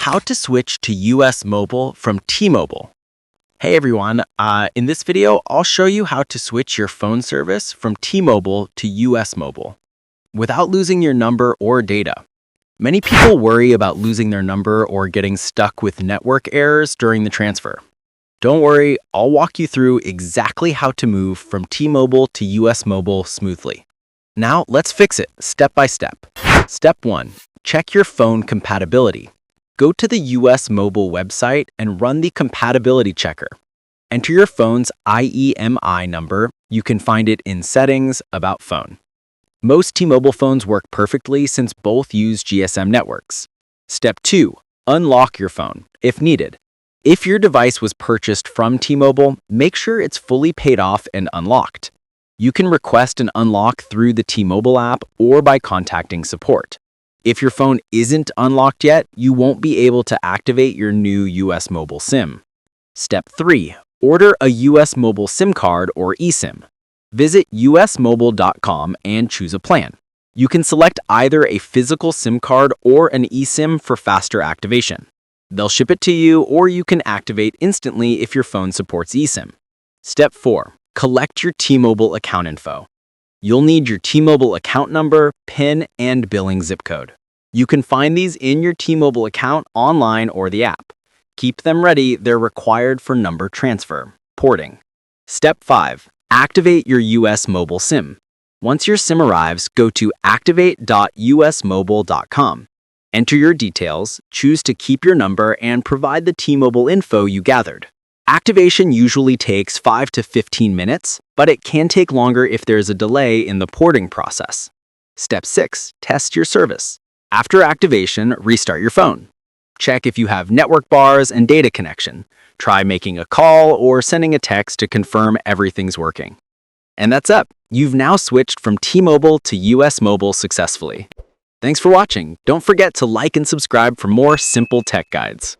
how to switch to US Mobile from T-Mobile. Hey everyone, in this video, I'll show you how to switch your phone service from T-Mobile to US Mobile without losing your number or data. Many people worry about losing their number or getting stuck with network errors during the transfer. Don't worry, I'll walk you through exactly how to move from T-Mobile to US Mobile smoothly. Now, let's fix it step by step. Step 1. Check your phone compatibility. Go to the US Mobile website and run the compatibility checker. Enter your phone's IEMI number. You can find it in Settings, About Phone. Most T-Mobile phones work perfectly since both use GSM networks. Step 2. Unlock your phone, if needed. If your device was purchased from T-Mobile, make sure it's fully paid off and unlocked. You can request an unlock through the T-Mobile app or by contacting support. If your phone isn't unlocked yet, you won't be able to activate your new US Mobile SIM. Step 3. Order a US Mobile SIM card or eSIM. Visit usmobile.com and choose a plan. You can select either a physical SIM card or an eSIM for faster activation. They'll ship it to you, or you can activate instantly if your phone supports eSIM. Step 4. Collect your T-Mobile account info. You'll need your T-Mobile account number, PIN, and billing zip code. You can find these in your T-Mobile account online or the app. Keep them ready, they're required for number transfer, porting. Step 5. Activate your US Mobile SIM. Once your SIM arrives, go to activate.usmobile.com. Enter your details, choose to keep your number, and provide the T-Mobile info you gathered. Activation usually takes 5 to 15 minutes, but it can take longer if there's a delay in the porting process. Step 6. Test your service. After activation, restart your phone. Check if you have network bars and data connection. Try making a call or sending a text to confirm everything's working. And that's it. You've now switched from T-Mobile to US Mobile successfully. Thanks for watching. Don't forget to like and subscribe for more simple tech guides.